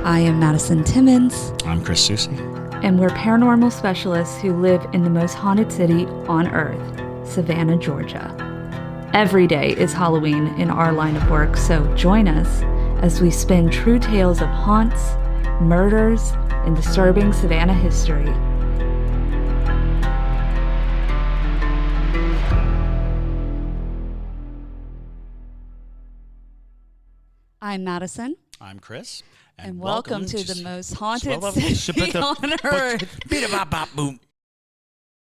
I am Madison Timmons. I'm Chris Susie. And we're paranormal specialists who live in the most haunted city on earth, Savannah, Georgia. Every day is Halloween in our line of work, so join us as we spin true tales of haunts, murders, and disturbing Savannah history. I'm Madison. I'm Chris. And welcome to the most haunted city on earth.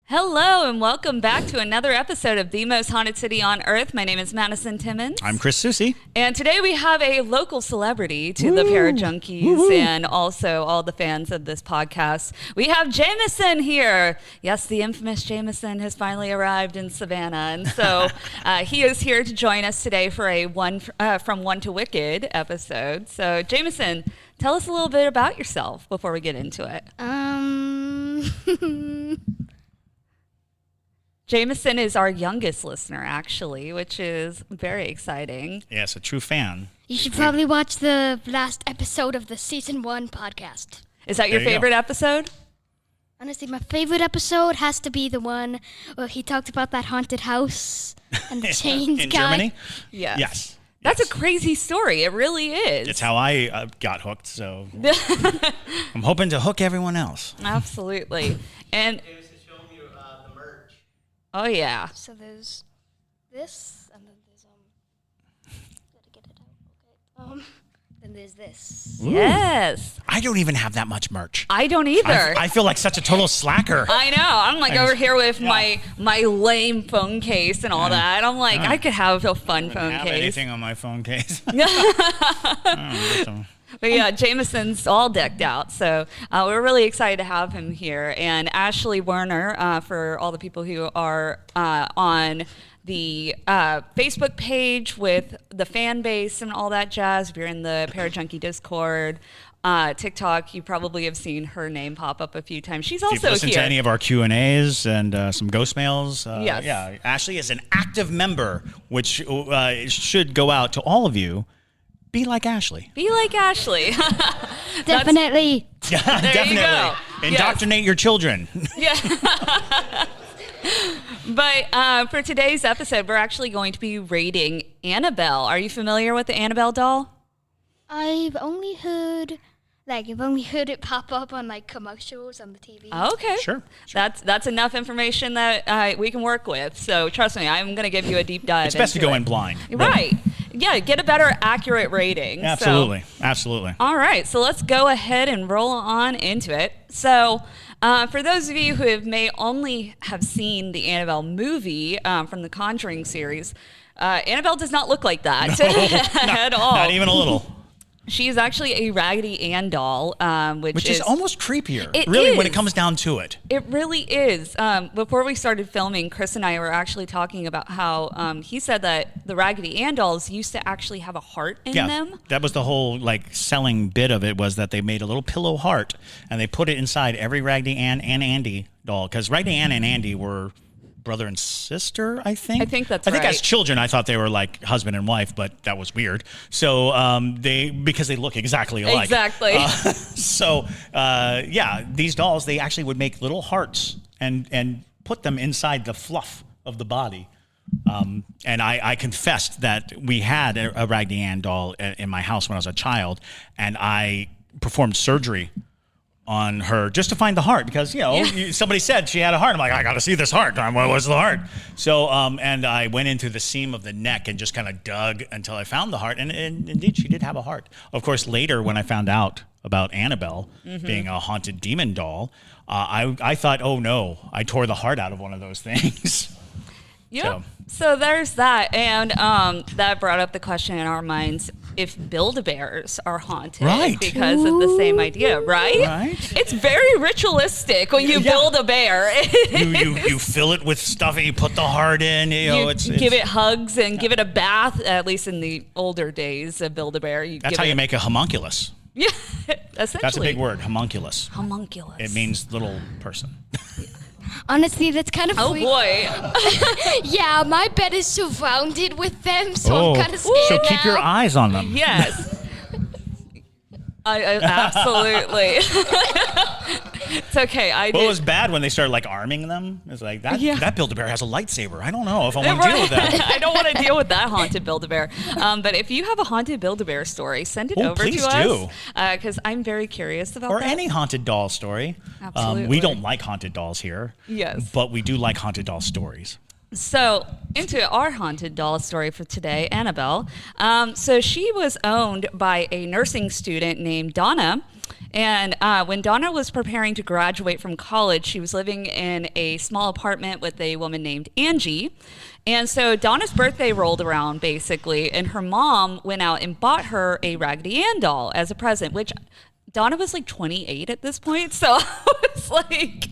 Hello, and welcome back to another episode of The Most Haunted City on Earth. My name is Madison Timmons. I'm Chris Susie. And today we have a local celebrity to the Parajunkies and also all the fans of this podcast. We have Jameson here. Yes, the infamous Jameson has finally arrived in Savannah. And so he is here to join us today for a From One to Wicked episode. So, Jameson, tell us a little bit about yourself before we get into it. Jameson is our youngest listener, actually, which is very exciting. Yes, a true fan. You should probably watch the last episode of the Season 1 podcast. Is that your favorite episode? Honestly, my favorite episode has to be the one where he talked about that haunted house and the chains in guy. Germany? Yes. That's a crazy story. It really is. It's how I got hooked, so I'm hoping to hook everyone else. Absolutely. And oh, yeah. So there's this, and then there's, gotta get it out, okay. Then there's this. Ooh. Yes. I don't even have that much merch. I don't either. I feel like such a total slacker. I know. I'm like over here with my lame phone case and all that. I'm like, I could have a fun phone have case. Anything on my phone case. But yeah, Jameson's all decked out, so we're really excited to have him here. And Ashley Werner, for all the people who are on the Facebook page with the fan base and all that jazz, if you're in the Parajunkie Discord, TikTok, you probably have seen her name pop up a few times. She's also here. If you've listened to any of our Q&As and some Ghostmails, yes. Yeah, Ashley is an active member, which should go out to all of you. Be like Ashley. Be like Ashley. Definitely. Definitely. You go. Indoctrinate your children. Yeah. But for today's episode, we're actually going to be rating Annabelle. Are you familiar with the Annabelle doll? I've only heard it pop up on commercials on the TV. Okay. Sure. That's enough information that we can work with. So trust me, I'm going to give you a deep dive. It's best to go in blind. Right. Yeah, get a better accurate rating. Absolutely. So, absolutely. All right, so let's go ahead and roll on into it. So for those of you who may only have seen the Annabelle movie from the Conjuring series, Annabelle does not look like that at all. Not even a little. She is actually a Raggedy Ann doll, which is almost creepier, really, when it comes down to it. It really is. Before we started filming, Chris and I were actually talking about how he said that the Raggedy Ann dolls used to actually have a heart in them. That was the whole selling bit of it, was that they made a little pillow heart and they put it inside every Raggedy Ann and Andy doll, because Raggedy Ann and Andy were brother and sister, I think. I think that's right. I think as children, I thought they were like husband and wife, but that was weird. So because they look exactly alike. Exactly. These dolls, they actually would make little hearts and put them inside the fluff of the body. And I confessed that we had a Raggedy Ann doll in my house when I was a child, and I performed surgery on her just to find the heart, because somebody said she had a heart. I'm like, I got to see this heart. What was the heart? So and I went into the seam of the neck and just kind of dug until I found the heart, and indeed she did have a heart. Of course, later when I found out about Annabelle being a haunted demon doll, I thought, oh no, I tore the heart out of one of those things. Yeah. So there's that, and that brought up the question in our minds: if Build-A-Bears are haunted, because of the same idea, right? It's very ritualistic when you build a bear. you fill it with stuff and you put the heart in. It's give it hugs and give it a bath. At least in the older days of Build-A-Bear, that's how you make a homunculus. Yeah, essentially. That's a big word, homunculus. Homunculus. It means little person. Honestly, that's kind of freaky. Boy. Yeah, my bed is surrounded with them, so I'm kind of scared So keep your eyes on them. Yes. Absolutely. It's okay. Well, it was bad when they started like arming them. It's like that Build-A-Bear has a lightsaber. I don't know if I want to deal with that. I don't want to deal with that haunted Build-A-Bear. But if you have a haunted Build-A-Bear story, send it over to us. Because I'm very curious about that. Or any haunted doll story. Absolutely. We don't like haunted dolls here. Yes. But we do like haunted doll stories. So, into our haunted doll story for today, Annabelle. So she was owned by a nursing student named Donna. And when Donna was preparing to graduate from college, she was living in a small apartment with a woman named Angie. And so Donna's birthday rolled around, basically, and her mom went out and bought her a Raggedy Ann doll as a present, which Donna was like 28 at this point. So I was like,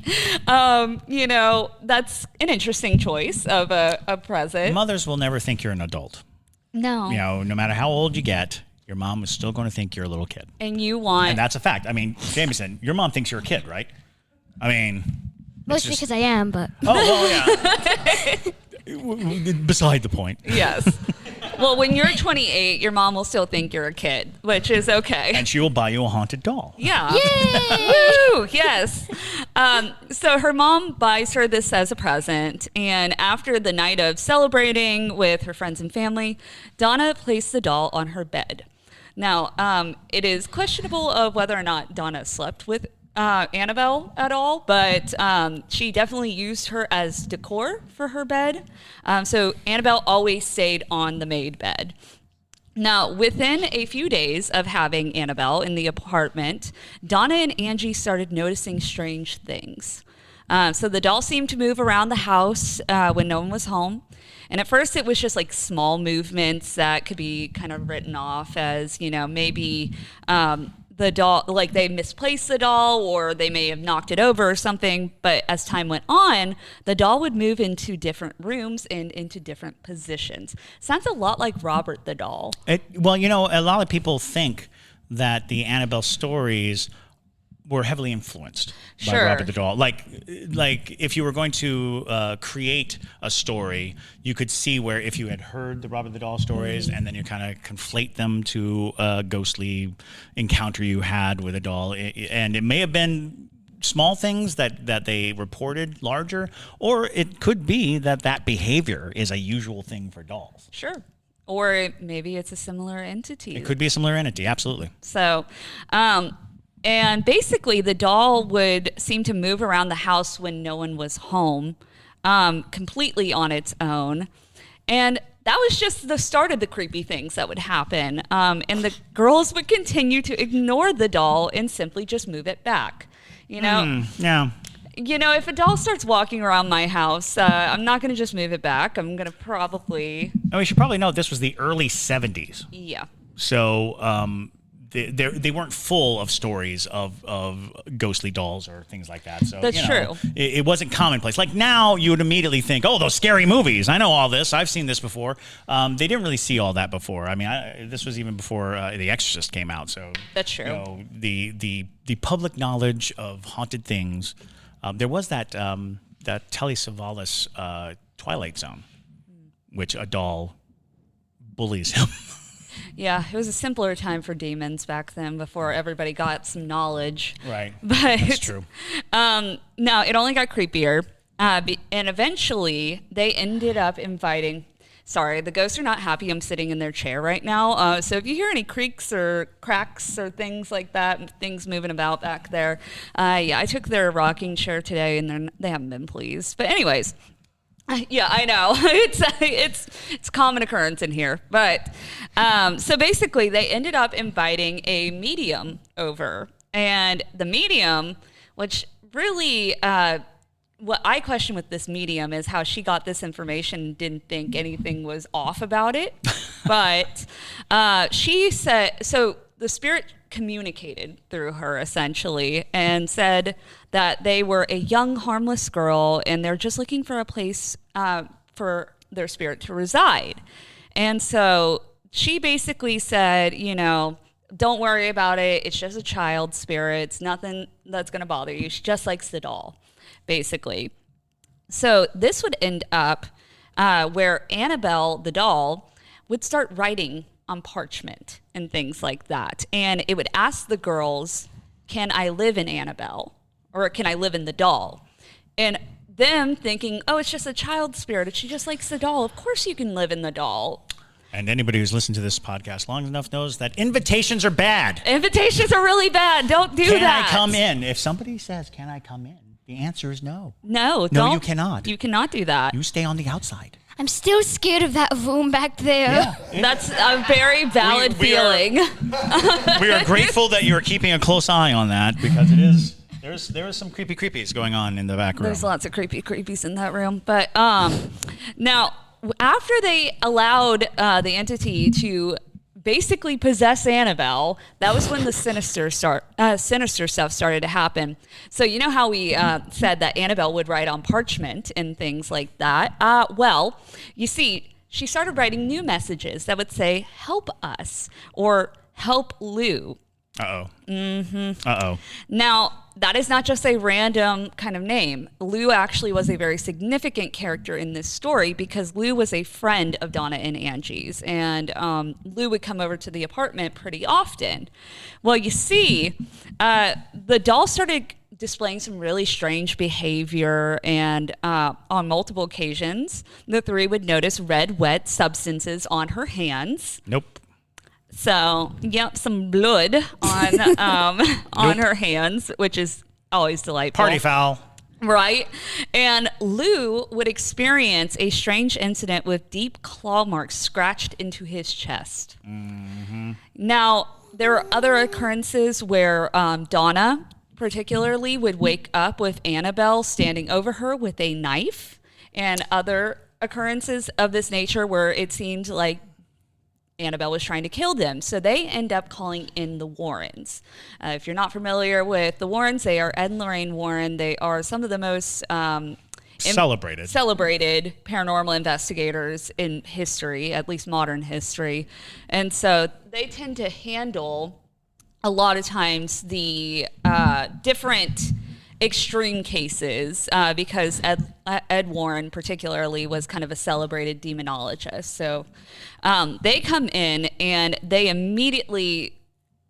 that's an interesting choice of a present. Mothers will never think you're an adult. No. No matter how old you get, your mom is still going to think you're a little kid. And you want... And that's a fact. I mean, Jameson, your mom thinks you're a kid, right? I mean... Mostly because I am, but... Oh, well, yeah. Beside the point. Yes. Well, when you're 28, your mom will still think you're a kid, which is okay. And she will buy you a haunted doll. Yeah. Yay! Woo! Yes. So her mom buys her this as a present, and after the night of celebrating with her friends and family, Donna placed the doll on her bed. Now, it is questionable of whether or not Donna slept with Annabelle at all, but she definitely used her as decor for her bed. So Annabelle always stayed on the made bed. Now, within a few days of having Annabelle in the apartment, Donna and Angie started noticing strange things. So the doll seemed to move around the house when no one was home. And at first it was just like small movements that could be kind of written off as, maybe the doll, like they misplaced the doll or they may have knocked it over or something. But as time went on, the doll would move into different rooms and into different positions. Sounds a lot like Robert the doll. A lot of people think that the Annabelle stories were heavily influenced by Robert the doll. Like if you were going to create a story, you could see where if you had heard the Robert the doll stories and then you kind of conflate them to a ghostly encounter you had with a doll, and it may have been small things that they reported larger, or it could be that behavior is a usual thing for dolls. Sure. Or maybe it's a similar entity. It could be a similar entity, absolutely. So, and basically, the doll would seem to move around the house when no one was home, completely on its own. And that was just the start of the creepy things that would happen. And the girls would continue to ignore the doll and simply just move it back. Yeah. If a doll starts walking around my house, I'm not going to just move it back. I'm going to probably... And we should probably note this was the early 70s. Yeah. So... They weren't full of stories of ghostly dolls or things like that. So that's true. It wasn't commonplace. Like now, you would immediately think, "Oh, those scary movies! I know all this. I've seen this before." They didn't really see all that before. I mean, this was even before The Exorcist came out. So that's true. The public knowledge of haunted things. There was that Telly Savalas Twilight Zone, which a doll bullies him. Yeah, it was a simpler time for demons back then before everybody got some knowledge. Right. But that's true. No, it only got creepier. And eventually they ended up inviting... Sorry, the ghosts are not happy I'm sitting in their chair right now. So if you hear any creaks or cracks or things like that, things moving about back there, I took their rocking chair today and they haven't been pleased. But anyways... Yeah, I know. It's common occurrence in here. But so basically, they ended up inviting a medium over. And the medium, which really, what I question with this medium is how she got this information and didn't think anything was off about it. But she said, so the spirit communicated through her essentially and said that they were a young, harmless girl and they're just looking for a place for their spirit to reside. And so she basically said, don't worry about it. It's just a child spirit. It's nothing that's going to bother you. She just likes the doll, basically. So this would end up where Annabelle, the doll, would start writing on parchment and things like that. And it would ask the girls, can I live in Annabelle? Or can I live in the doll? And them thinking, oh, it's just a child spirit. She just likes the doll. Of course you can live in the doll. And anybody who's listened to this podcast long enough knows that invitations are bad. Invitations are really bad. Don't do that. Can I come in? If somebody says, can I come in? The answer is no. No, No, you cannot. You cannot do that. You stay on the outside. I'm still scared of that room back there. Yeah. That's a very valid feeling. We are grateful that you're keeping a close eye on that because it is... There is some creepy creepies going on in the back room. There's lots of creepy creepies in that room. But now, after they allowed the entity to basically possess Annabelle, that was when the sinister stuff started to happen. So you know how we said that Annabelle would write on parchment and things like that? Well, you see, she started writing new messages that would say, help us, or help Lou. Uh-oh. Mm-hmm. Uh-oh. Now, that is not just a random kind of name. Lou actually was a very significant character in this story because Lou was a friend of Donna and Angie's, and Lou would come over to the apartment pretty often. Well, you see, the doll started displaying some really strange behavior, and on multiple occasions, the three would notice red, wet substances on her hands. Nope. So, yep, some blood on her hands, which is always delightful. Party foul. Right? And Lou would experience a strange incident with deep claw marks scratched into his chest. Mm-hmm. Now, there are other occurrences where Donna, particularly, would wake up with Annabelle standing over her with a knife, and other occurrences of this nature where it seemed like Annabelle was trying to kill them. So they end up calling in the Warrens. If you're not familiar with the Warrens, they are Ed and Lorraine Warren. They are some of the most celebrated paranormal investigators in history, at least modern history. And so they tend to handle a lot of times the different extreme cases because Ed Warren particularly was kind of a celebrated demonologist. So they come in and they immediately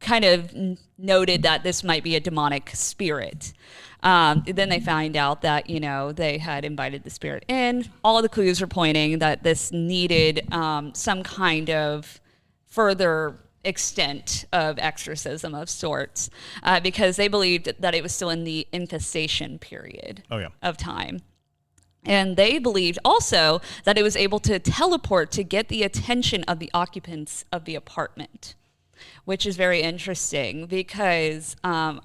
kind of noted that this might be a demonic spirit. Then they find out that, they had invited the spirit in. All the clues were pointing that this needed some kind of further extent of exorcism of sorts because they believed that it was still in the infestation period of time. And they believed also that it was able to teleport to get the attention of the occupants of the apartment, which is very interesting because I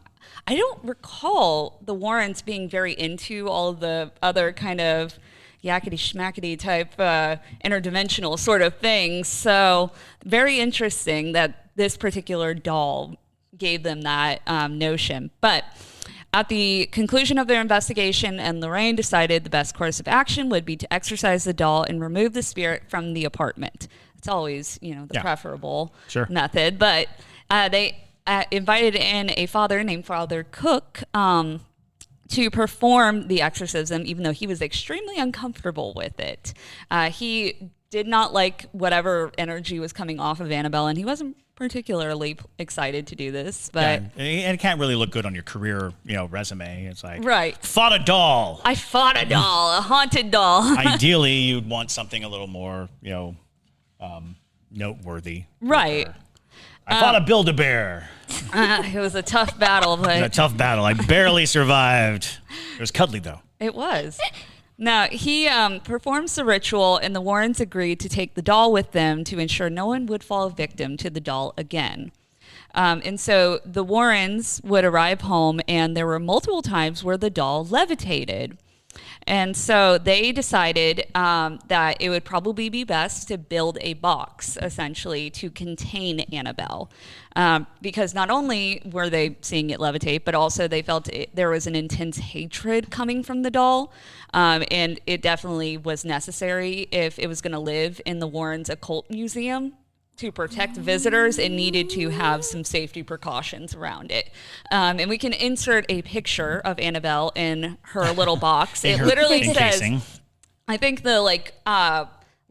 don't recall the Warrens being very into all of the other kind of yakety schmackety type interdimensional sort of things. So very interesting that this particular doll gave them that notion. But at the conclusion of their investigation, and Lorraine decided the best course of action would be to exorcise the doll and remove the spirit from the apartment. It's always, the preferable method. But they invited in a father named Father Cook to perform the exorcism, even though he was extremely uncomfortable with it. He did not like whatever energy was coming off of Annabelle, and he wasn't particularly excited to do this. But and it can't really look good on your career, resume. It's like, right, fought a doll. I fought a doll, a haunted doll. Ideally, you'd want something a little more, noteworthy. Right. I fought a Build-A-Bear. It was a tough battle. But it was a tough battle. I barely survived. It was cuddly, though. It was. Now, he performs the ritual, and the Warrens agreed to take the doll with them to ensure no one would fall victim to the doll again. And so the Warrens would arrive home, and there were multiple times where the doll levitated. And so they decided that it would probably be best to build a box, essentially, to contain Annabelle. Because not only were they seeing it levitate, but also they felt there was an intense hatred coming from the doll. And it definitely was necessary if it was going to live in the Warrens Occult Museum. To protect visitors, it needed to have some safety precautions around it. And we can insert a picture of Annabelle in her little box. It literally says, I think the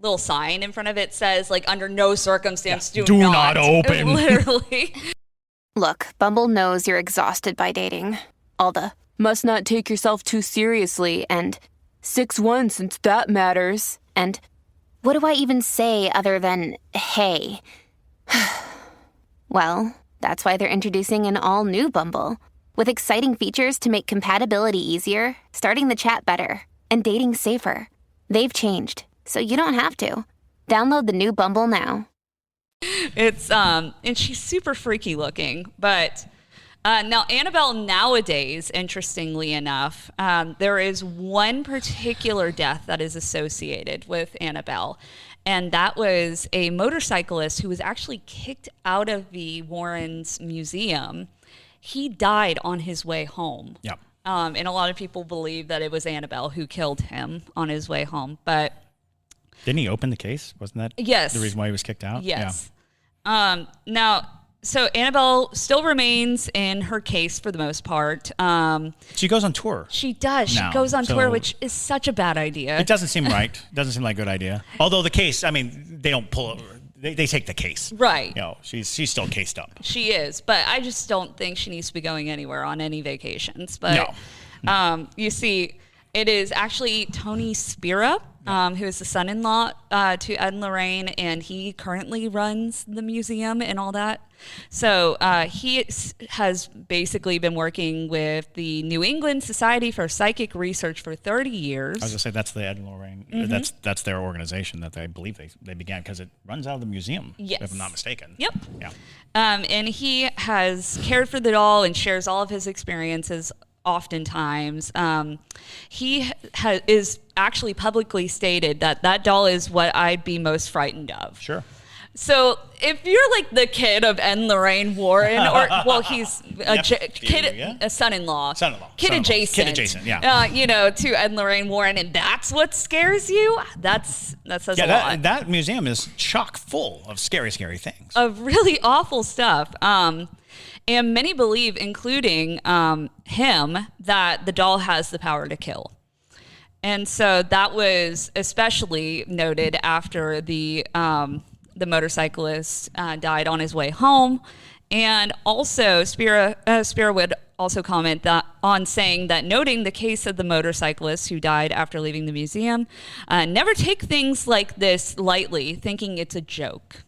little sign in front of it says, like, under no circumstance do not open. Literally. Look, Bumble knows you're exhausted by dating. All the must not take yourself too seriously and 6'1" since that matters. And what do I even say other than hey? Well, that's why they're introducing an all-new Bumble with exciting features to make compatibility easier, starting the chat better, and dating safer. They've changed, so you don't have to. Download the new Bumble now. It's and she's super freaky looking, but now Annabelle nowadays, interestingly enough, there is one particular death that is associated with Annabelle, and that was a motorcyclist who was actually kicked out of the Warrens Museum. He died on his way home. Yep. And a lot of people believe that it was Annabelle who killed him on his way home, but didn't he open the case? Wasn't that yes. the reason why he was kicked out? Yes. Yeah. Now, so Annabelle still remains in her case for the most part. She goes on tour. She does. She goes on tour, which is such a bad idea. It doesn't seem right. It doesn't seem like a good idea. Although the case, I mean, they don't pull it. They take the case. Right. You know, she's still cased up. She is, but I just don't think she needs to be going anywhere on any vacations. But you see, it is actually Tony Spira, who is the son-in-law to Ed and Lorraine, and he currently runs the museum and all that. So he has basically been working with the New England Society for Psychic Research for 30 years. I was going to say, that's the Ed and Lorraine. Mm-hmm. That's their organization that I believe they began, because it runs out of the museum, if I'm not mistaken. Yep. Yeah. And he has cared for the doll and shares all of his experiences oftentimes. He is actually publicly stated that doll is what I'd be most frightened of. Sure. So if you're like the kid of Ed and Lorraine Warren, or well, he's a a son-in-law, kid adjacent, yeah. To Ed and Lorraine Warren, and that's what scares you. That says a lot. That museum is chock full of scary, scary things. Of really awful stuff. And many believe, including him, that the doll has the power to kill. And so that was especially noted after the motorcyclist died on his way home. And also, Spira would also comment on saying that, noting the case of the motorcyclist who died after leaving the museum, never take things like this lightly, thinking it's a joke.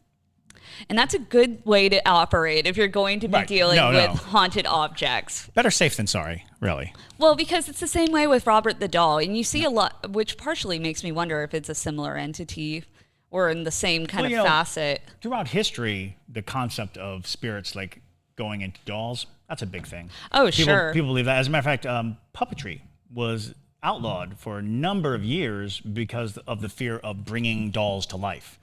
And that's a good way to operate if you're going to be dealing with haunted objects. Better safe than sorry, really. Well, because it's the same way with Robert the doll. And you see a lot, which partially makes me wonder if it's a similar entity or in the same kind of facet. Throughout history, the concept of spirits like going into dolls, that's a big thing. Oh, sure. People believe that. As a matter of fact, puppetry was outlawed for a number of years because of the fear of bringing dolls to life.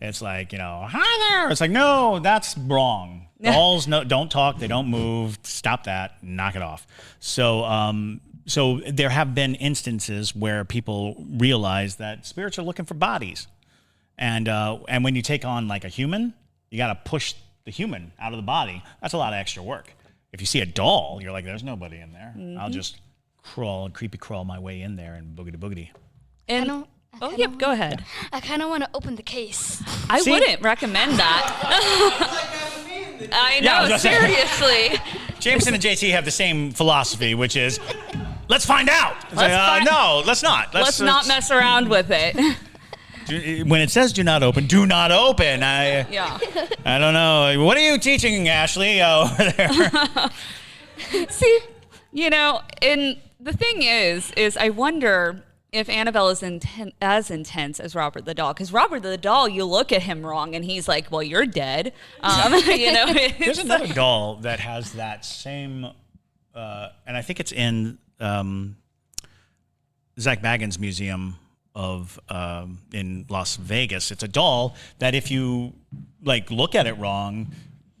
It's like, hi there. It's like, no, that's wrong. Dolls don't talk. They don't move. Stop that. Knock it off. So there have been instances where people realize that spirits are looking for bodies. And when you take on like a human, you got to push the human out of the body. That's a lot of extra work. If you see a doll, you're like, there's nobody in there. Mm-hmm. I'll just creepy crawl my way in there and boogity. And go ahead. I kind of want to open the case. I wouldn't recommend that. I know, seriously. Jameson and JT have the same philosophy, which is, let's find out. No, let's not. Let's not mess around with it. When it says do not open, do not open. I don't know. What are you teaching, Ashley, over there? See, and the thing is I wonder if Annabelle is as intense as Robert the doll, because Robert the doll, you look at him wrong and he's like, well, you're dead. There's another doll that has that same, and I think it's in Zach Bagans' museum in Las Vegas. It's a doll that if you look at it wrong,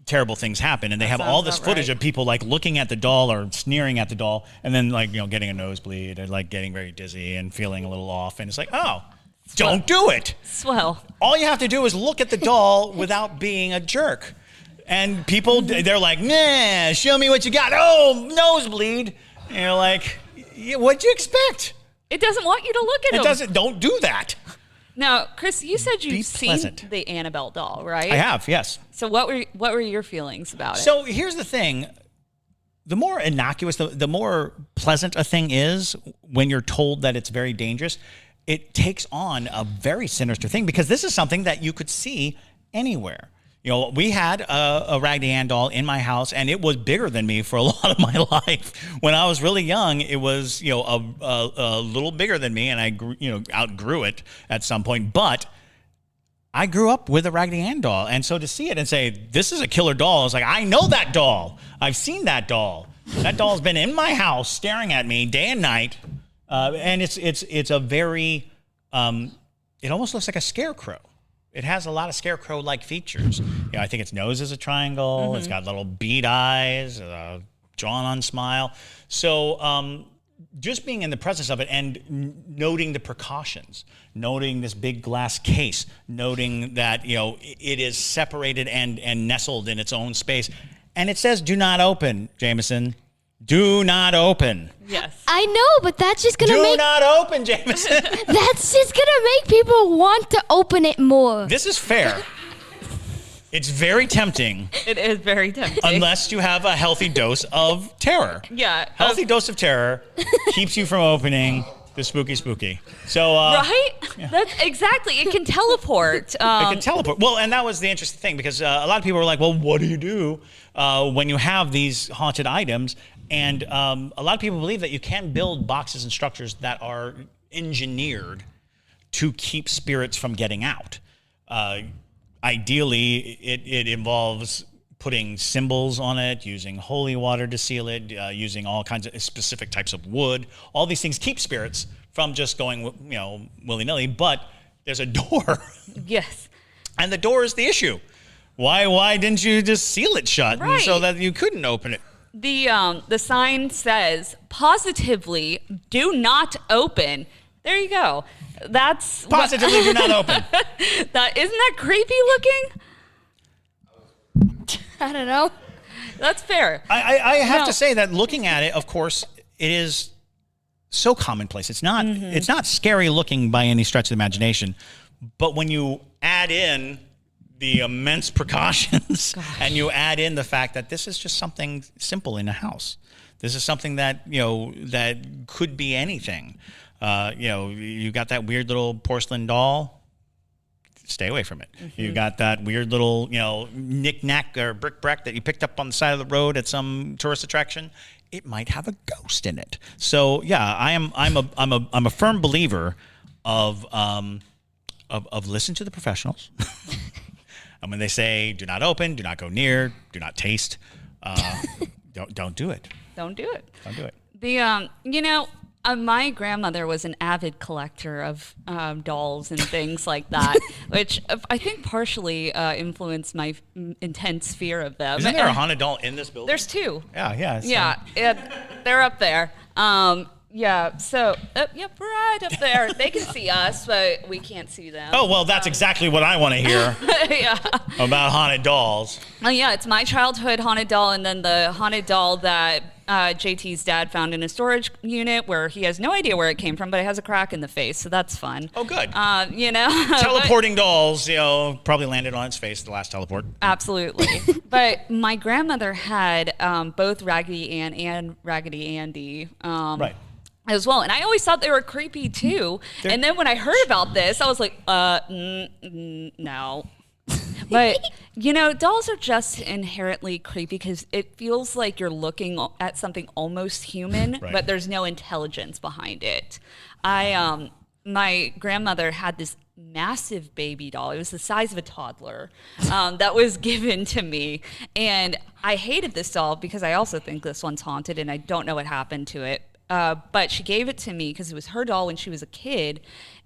terrible things happen, and they have all this footage of people looking at the doll or sneering at the doll, and then getting a nosebleed or getting very dizzy and feeling a little off, and it's don't do it. Swell. All you have to do is look at the doll without being a jerk, and people they're like, nah, show me what you got. Oh, nosebleed. And you're like, what'd you expect? It doesn't want you to look at it. It doesn't. Don't do that. Now, Chris, you said Be you've seen pleasant. the Annabelle doll, right? I have, yes. So what were your feelings about it? So here's the thing. The more innocuous, the more pleasant a thing is when you're told that it's very dangerous, it takes on a very sinister thing, because this is something that you could see anywhere. We had a Raggedy Ann doll in my house, and it was bigger than me for a lot of my life. When I was really young, it was, a little bigger than me, and I outgrew it at some point. But I grew up with a Raggedy Ann doll, and so to see it and say, this is a killer doll, I was like, I know that doll. I've seen that doll. That doll's been in my house staring at me day and night, and it's a very, it almost looks like a scarecrow. It has a lot of scarecrow-like features. I think its nose is a triangle. Mm-hmm. It's got little bead eyes, a drawn-on smile. So just being in the presence of it and noting the precautions, noting this big glass case, noting that it is separated and nestled in its own space, and it says "Do not open," Jameson. Do not open. Yes. I know, but that's just gonna Do not open, Jameson. That's just gonna make people want to open it more. This is fair. It's very tempting. It is very tempting. Unless you have a healthy dose of terror. Yeah. Healthy dose of terror keeps you from opening the spooky. So right? Yeah. That's exactly. It can teleport. It can teleport. Well, and that was the interesting thing, because a lot of people were like, well, what do you do when you have these haunted items? And a lot of people believe that you can build boxes and structures that are engineered to keep spirits from getting out. Ideally, it involves putting symbols on it, using holy water to seal it, using all kinds of specific types of wood. All these things keep spirits from just going, willy-nilly. But there's a door. Yes. And the door is the issue. Why didn't you just seal it shut so that you couldn't open it? The sign says positively do not open. There you go. That's positively do not open. Isn't that creepy looking? I don't know. That's fair. I have to say that looking at it, of course, it is so commonplace. It's not it's not scary looking by any stretch of the imagination. But when you add in the immense precautions and you add in the fact that this is just something simple in a house. This is something that, that could be anything. You got that weird little porcelain doll. Stay away from it. Mm-hmm. You got that weird little, knick-knack or brick-brack that you picked up on the side of the road at some tourist attraction. It might have a ghost in it. So yeah, I'm a firm believer of listen to the professionals. And when they say do not open, do not go near, do not taste, don't do it. Don't do it. Don't do it. My grandmother was an avid collector of dolls and things like that, which I think partially influenced my intense fear of them. Isn't there a haunted doll in this building? There's two. Yeah. Yeah, they're up there. So, yep, right up there. They can see us, but we can't see them. Oh, well, that's exactly what I want to hear about haunted dolls. Oh, yeah, it's my childhood haunted doll, and then the haunted doll that JT's dad found in a storage unit where he has no idea where it came from, but it has a crack in the face, so that's fun. Oh, good. Teleporting dolls, probably landed on its face the last teleport. Absolutely. But my grandmother had both Raggedy Ann and Raggedy Andy. Right. As well, and I always thought they were creepy too. And then when I heard about this, I was like, no. But dolls are just inherently creepy because it feels like you're looking at something almost human, right. But there's no intelligence behind it. My grandmother had this massive baby doll. It was the size of a toddler that was given to me, and I hated this doll because I also think this one's haunted, and I don't know what happened to it. But she gave it to me because it was her doll when she was a kid,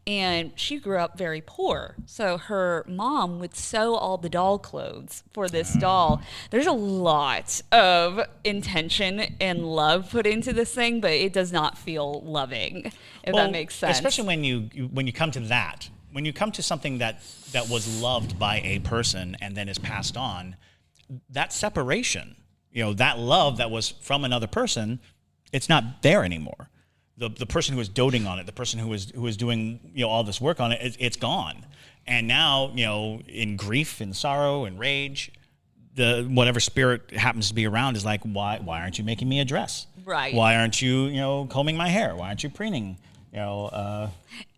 and she grew up very poor. So her mom would sew all the doll clothes for this doll. There's a lot of intention and love put into this thing, but it does not feel loving, if that makes sense. Especially when you come to that. When you come to something that was loved by a person and then is passed on, that separation, that love that was from another person, it's not there anymore. the person who was doting on it, the person who was doing all this work on it, it's gone. And now in grief and sorrow and rage, the whatever spirit happens to be around is like, why aren't you making me a dress? Right. Why aren't you combing my hair? Why aren't you preening?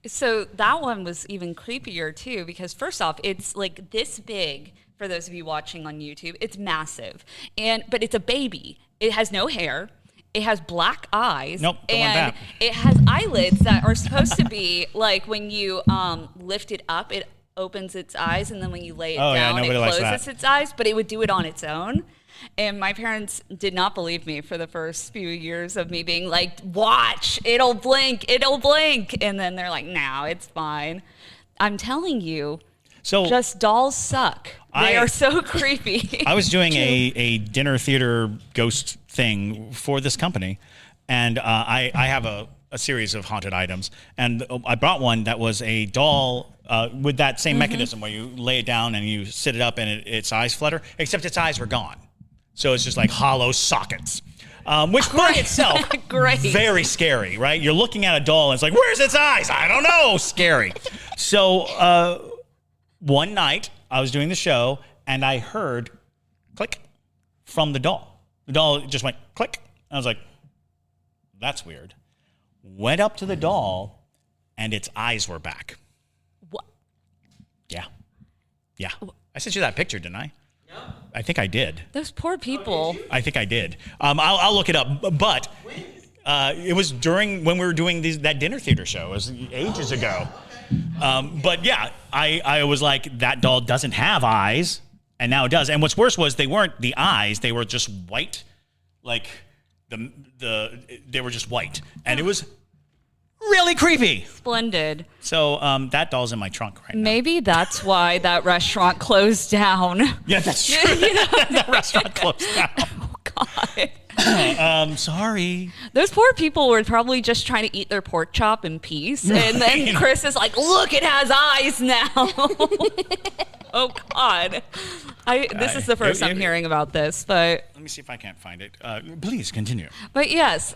So that one was even creepier too, because first off, it's like this big. For those of you watching on YouTube, it's massive, but it's a baby. It has no hair. It has black eyes. Nope, don't want and that. it has eyelids that are supposed to be like when you lift it up, it opens its eyes, and then when you lay it down, it closes its eyes. But it would do it on its own. And my parents did not believe me for the first few years of me being like, "Watch, it'll blink," and then they're like, "No, it's fine." I'm telling you. So just dolls suck. They are so creepy. I was doing a dinner theater ghost thing for this company, and I have a series of haunted items, and I brought one that was a doll with that same mechanism where you lay it down and you sit it up and its eyes flutter, except its eyes were gone. So it's just like hollow sockets. Which by itself, very scary, right? You're looking at a doll and it's like, where's its eyes? I don't know. Scary. So one night I was doing the show and I heard click from the doll. The doll just went click. I was like, that's weird. Went up to the doll and its eyes were back. What? Yeah. I sent you that picture, didn't I? No. I think I did. Those poor people. Oh, I think I did. I'll look it up. But it was during when we were doing that dinner theater show. It was ages ago. But yeah, I was like, that doll doesn't have eyes, and now it does. And what's worse was they weren't the eyes; they were just white, like they were just white, and it was really creepy. Splendid. So that doll's in my trunk right now. Maybe that's why that restaurant closed down. Yeah, that's true. That restaurant closed down. Oh God. Sorry. Those poor people were probably just trying to eat their pork chop in peace. And then Chris is like, look, it has eyes now. Oh, God. This is the first I'm hearing about this, but... Let me see if I can't find it. Please, continue. But yes,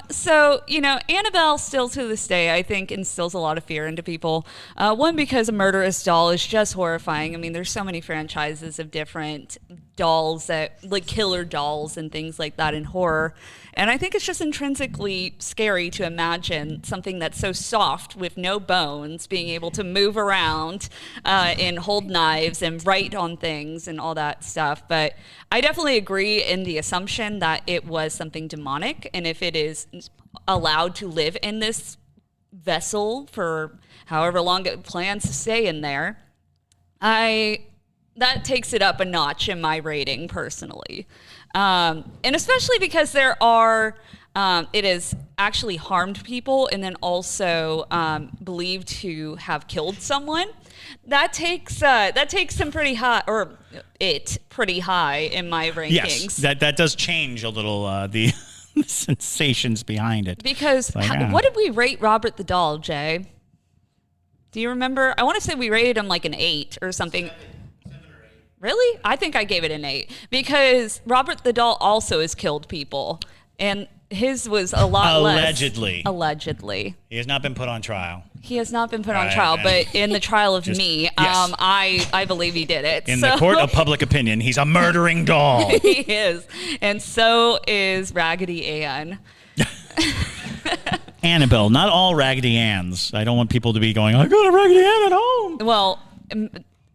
so, Annabelle still to this day, I think, instills a lot of fear into people. One, because a murderous doll is just horrifying. I mean, there's so many franchises of different dolls like killer dolls and things like that in horror. And I think it's just intrinsically scary to imagine something that's so soft with no bones being able to move around and hold knives and write on things and all that stuff. But I definitely agree in the assumption that it was something demonic. And if it is allowed to live in this vessel for however long it plans to stay in there, that takes it up a notch in my rating personally. And especially because it has actually harmed people and then also believed to have killed someone. That takes some pretty high, or pretty high in my rankings. Yes, that does change a little the sensations behind it. Because what did we rate Robert the Doll, Jay? Do you remember? I want to say we rated him like an 8 or something. 7 or 8. Really? I think I gave it an 8 because Robert the Doll also has killed people, and his was a lot less. Allegedly. He has not been put on trial. He has not been put on trial, but in the trial of me, yes. I believe he did it. In the court of public opinion, he's a murdering doll. He is. And so is Raggedy Ann. Annabelle, not all Raggedy Anns. I don't want people to be going, I got a Raggedy Ann at home. Well,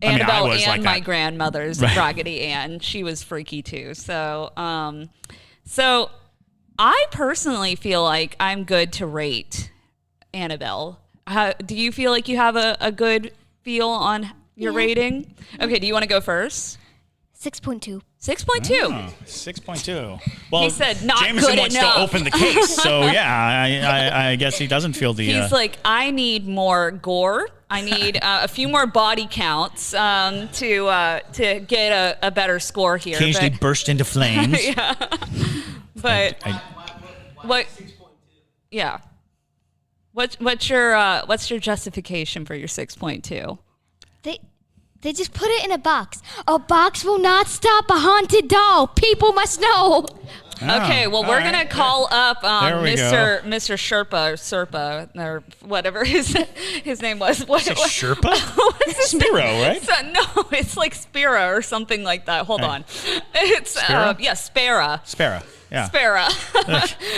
Annabelle and like my grandmother's Raggedy Ann, she was freaky too. So I personally feel like I'm good to rate Annabelle. Do you feel like you have a good feel on your rating? Okay, do you want to go first? 6.2. 6.2. 6.2. Well, he said not Jameson good wants enough. to open the case, so yeah, I guess he doesn't feel the. He's like, I need more gore. I need a few more body counts to get a better score here. Occasionally burst into flames. Yeah, but what? Yeah. What's your justification for your 6.2? They just put it in a box. A box will not stop a haunted doll. People must know. Okay, well, we're going to call up There we Mr. Sherpa, or Serpa, or whatever his name was. Is it Sherpa? Spiro, right? No, it's like Spira or something like that. Hold on. It's Spira? Spera. Spera. Yeah. Spera.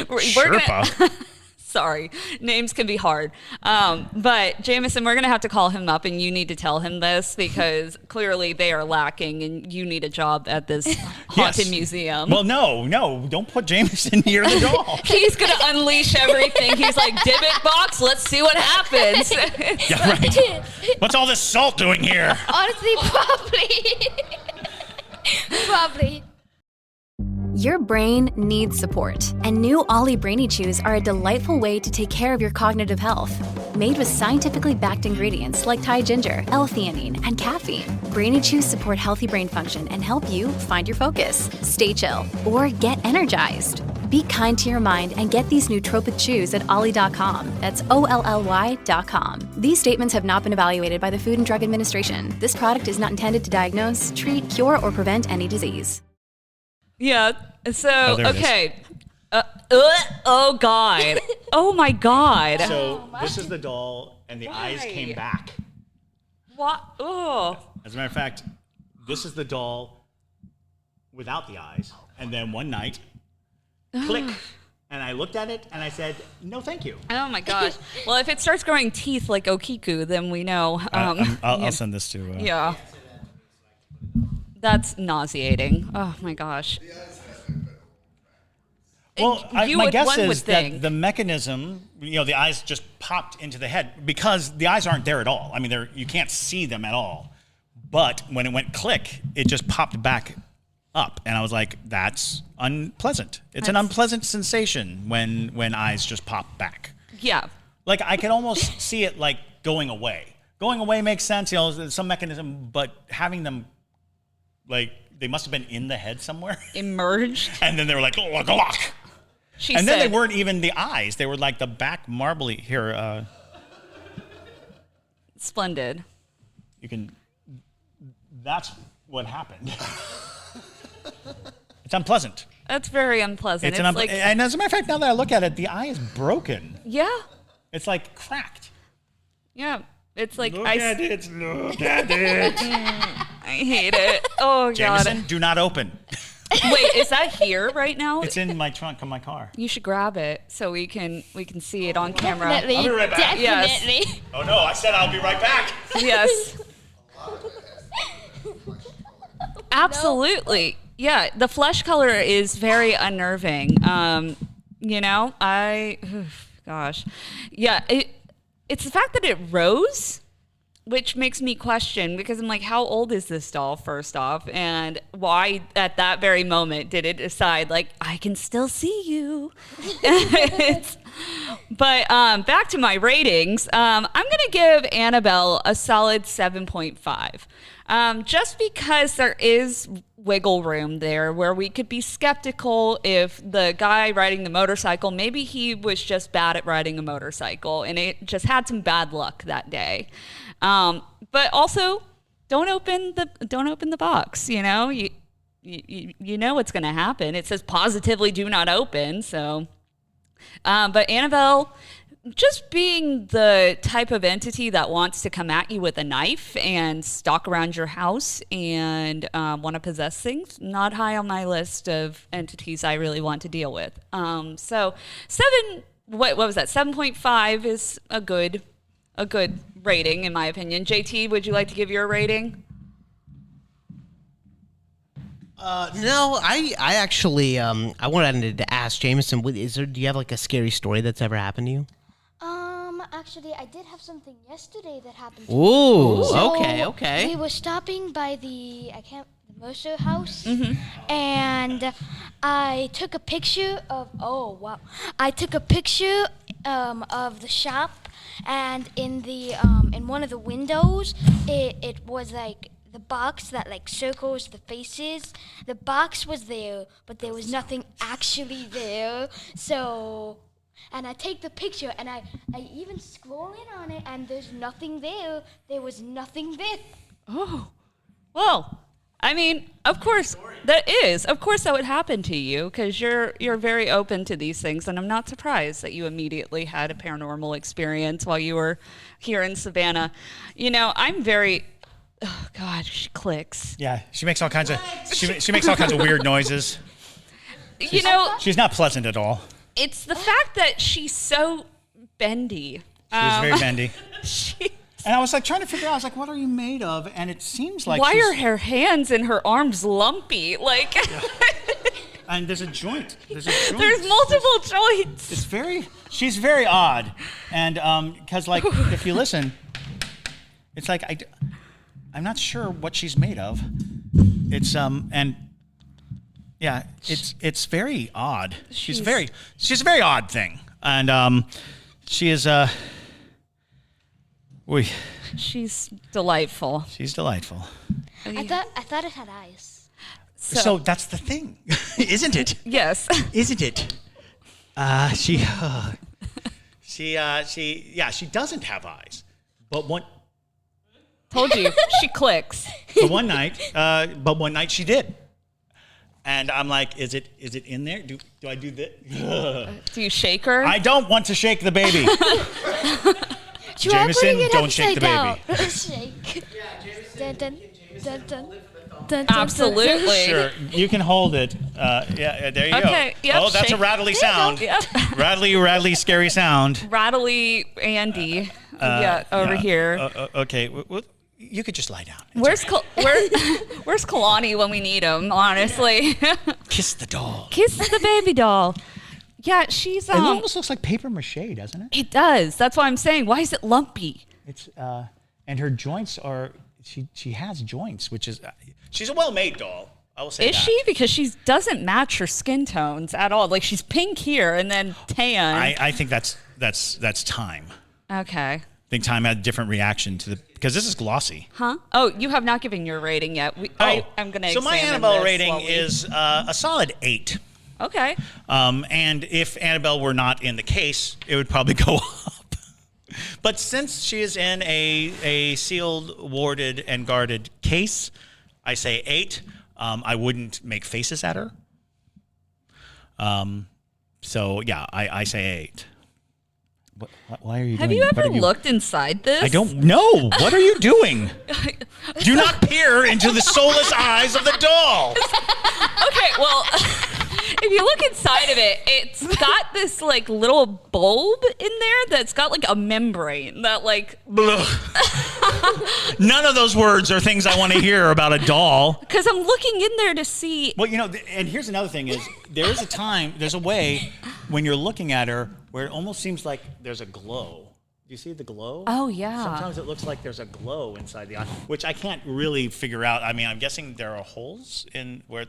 Sherpa. Sorry, names can be hard. But Jameson, we're going to have to call him up, and you need to tell him this because clearly they are lacking, and you need a job at this haunted museum. Well, no, don't put Jameson near the doll. He's going to unleash everything. He's like, Divot box, let's see what happens. Yeah, right. What's all this salt doing here? Honestly, probably. Your brain needs support, and new Ollie Brainy Chews are a delightful way to take care of your cognitive health. Made with scientifically backed ingredients like Thai ginger, L-theanine, and caffeine, Brainy Chews support healthy brain function and help you find your focus, stay chill, or get energized. Be kind to your mind and get these nootropic chews at ollie.com. That's OLLY.com. These statements have not been evaluated by the Food and Drug Administration. This product is not intended to diagnose, treat, cure, or prevent any disease. Yeah. So, there it okay. Oh, God. Oh, my God. So this is the doll, and the eyes came back. What? Oh. As a matter of fact, this is the doll without the eyes. And then one night, click, and I looked at it, and I said, no, thank you. Oh, my gosh. Well, if it starts growing teeth like Okiku, then we know. I'll send this to... Yeah. That's nauseating. Oh, my gosh. Well, my one guess would is that the mechanism, the eyes just popped into the head because the eyes aren't there at all. I mean, you can't see them at all. But when it went click, it just popped back up. And I was like, that's unpleasant. It's an unpleasant sensation when eyes just pop back. Yeah. Like, I can almost see it, like, going away. Going away makes sense, some mechanism, but having them, like, they must have been in the head somewhere. Emerged. And then they were like, oh, lock. And then they weren't even the eyes. They were like the back marbly here. Splendid. That's what happened. It's unpleasant. That's very unpleasant. And as a matter of fact, now that I look at it, the eye is broken. Yeah. It's like cracked. Yeah. It's like Look at it. I hate it. Oh, Jameson, God. do not open. Wait, is that here right now? It's in my trunk of my car. You should grab it so we can see it on camera. Definitely. I'll be right back. Definitely. Yes. Oh no, I said I'll be right back. Yes. Absolutely. Yeah, the flesh color is very unnerving. Gosh. Yeah, it's the fact that it rose, which makes me question, because I'm like, how old is this doll, first off? And why, at that very moment, did it decide, like, I can still see you? But back to my ratings, I'm going to give Annabelle a solid 7.5. Just because there is wiggle room there where we could be skeptical if the guy riding the motorcycle, maybe he was just bad at riding a motorcycle and it just had some bad luck that day. But also, don't open the box. You know what's going to happen. It says positively do not open. So, but Annabelle, just being the type of entity that wants to come at you with a knife and stalk around your house and want to possess things, not high on my list of entities I really want to deal with. So 7.5 is a good rating in my opinion. JT, would you like to give your rating? No, I actually I wanted to ask Jameson, do you have like a scary story that's ever happened to you? Actually, I did have something yesterday that happened. Ooh, So okay. We were stopping by the Mercer house, and I took a picture of. Oh wow! I took a picture of the shop, and in the in one of the windows, it was like the box that like circles the faces. The box was there, but there was nothing actually there. So. And I take the picture, and I even scroll in on it, and there's nothing there. There was nothing there. Oh, well, I mean, of course, Of course, that would happen to you because you're very open to these things, and I'm not surprised that you immediately had a paranormal experience while you were here in Savannah. You know, I'm very. Oh God, she clicks. Yeah, she makes all kinds of she makes all kinds of weird noises. She's not pleasant at all. It's the fact that she's so bendy. She's very bendy. She. And I was like trying to figure out, I was like, what are you made of? And it seems like why are her hands and her arms lumpy? Like, and there's a joint. There's multiple joints. She's very odd. And because like, if you listen, it's like, I'm not sure what she's made of. It's, and yeah, it's very odd. She's a very odd thing. And she is, she's delightful. She's delightful. I thought it had eyes. So that's the thing, isn't it? Yes. Isn't it? She doesn't have eyes, but told you she clicks. But one night she did, and I'm like, is it in there? Do I do this? Do you shake her? I don't want to shake the baby. Jameson, don't shake the baby. Shake. Absolutely. Sure, you can hold it. Yeah, there you go. Okay. Yep, oh, that's a rattly sound. Yep. Rattly, scary sound. Rattly Andy. Over here. Okay. You could just lie down. Where's Kalani when we need him? Honestly. Kiss the doll. Kiss the baby doll. Yeah, she's. It almost looks like paper mache, doesn't it? It does. That's why I'm saying. Why is it lumpy? It's and her joints are. She has joints, which is. She's a well-made doll. I will say. Is she? Because she doesn't match her skin tones at all. Like she's pink here and then tan. I think that's time. Okay. I think time had a different reaction to because this is glossy. Huh? Oh, you have not given your rating yet. I'm going to. So my Annabelle rating is a solid 8. Okay. And if Annabelle were not in the case, it would probably go up. But since she is in a sealed, warded, and guarded case, I say 8. I wouldn't make faces at her. So yeah, I say 8. Why are you? Have you ever looked inside this? I don't know. What are you doing? Do not peer into the soulless eyes of the doll. Okay, well, if you look inside of it, it's got this like little bulb in there that's got like a membrane that like. None of those words are things I want to hear about a doll. Because I'm looking in there to see. Well, and here's another thing is there's a way when you're looking at her where it almost seems like there's a glow. Do you see the glow? Oh, yeah. Sometimes it looks like there's a glow inside the eye, which I can't really figure out. I mean, I'm guessing there are holes in where.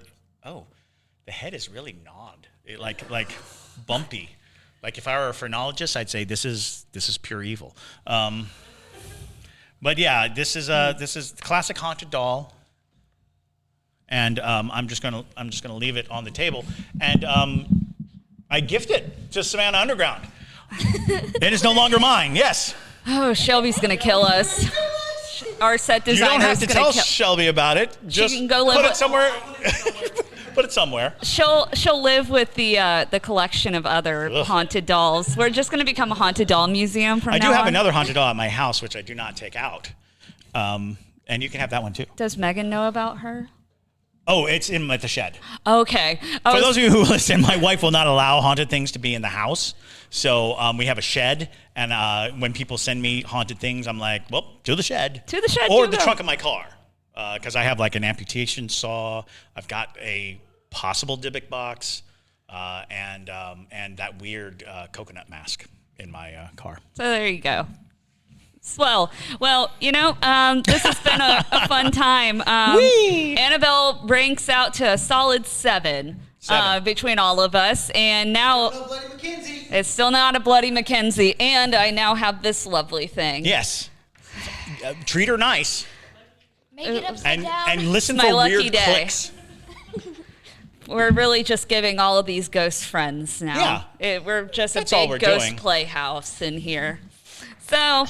The head is really gnawed, like bumpy. Like if I were a phrenologist, I'd say this is pure evil. But yeah, this is classic haunted doll, and I'm just gonna leave it on the table, and I gift it to Savannah Underground. It is no longer mine. Yes. Oh, Shelby's gonna kill us. Our set designer. You don't have to tell Shelby about it. Just she can go live put it somewhere. Put it somewhere. She'll live with the collection of other haunted dolls. We're just going to become a haunted doll museum from now on. I do have another haunted doll at my house, which I do not take out. And you can have that one too. Does Megan know about her? Oh, it's in the shed. Okay. For those of you who listen, my wife will not allow haunted things to be in the house. So we have a shed, and when people send me haunted things, I'm like, well, to the shed. To the shed. Or the trunk of my car. Because I have like an amputation saw. I've got a possible Dybbuk box, and that weird coconut mask in my car. So there you go. Swell. Well, this has been a fun time. Annabelle ranks out to a solid 7. Between all of us, and now it's still not a Bloody Mackenzie, and I now have this lovely thing. Yes. Treat her nice. Make it upside down. And listen my for lucky weird day. clicks. We're really just giving all of these ghost friends now. Yeah. We're just That's a all big we're ghost doing. playhouse in here. So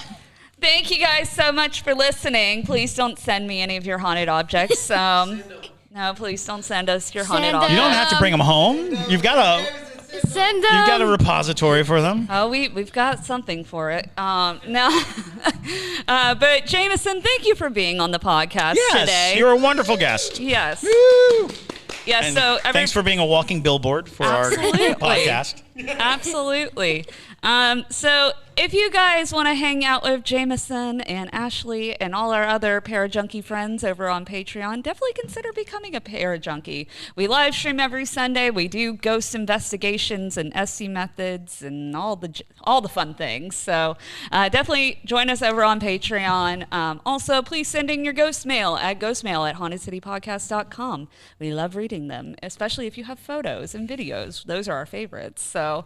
Thank you guys so much for listening. Please don't send me any of your haunted objects. No, please don't send us your haunted objects. You don't have to bring them home. You've got a repository for them. Oh, we've got something for it. No, but Jameson, thank you for being on the podcast today. Yes, you're a wonderful guest. Yes. Woo! Yes. And thanks for being a walking billboard for our podcast. Absolutely. So if you guys want to hang out with Jameson and Ashley and all our other Parajunkie friends over on Patreon, definitely consider becoming a Parajunkie. We live stream every Sunday. We do ghost investigations and SC methods and all the fun things. So definitely join us over on Patreon. Also, please send in your ghost mail at ghostmail@hauntedcitypodcast.com. We love reading them, especially if you have photos and videos. Those are our favorites. So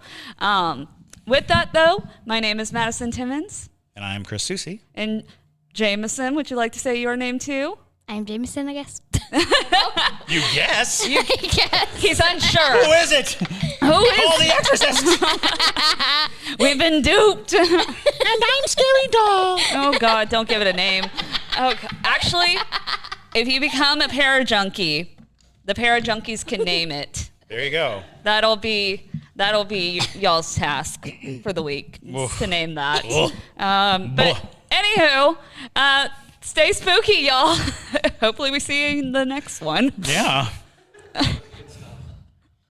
with that, though, my name is Madison Timmons. And I'm Chris Susi. And Jameson, would you like to say your name too? I'm Jameson, I guess. You guess? He's unsure. Who is it? Who is Call the exorcist. We've been duped. And I'm Scary Doll. Oh, God, don't give it a name. Oh, actually, if you become a Parajunkie, the Parajunkies can name it. There you go. That'll be y'all's task for the week to name that. But anywho, stay spooky, y'all. Hopefully we see you in the next one. Yeah.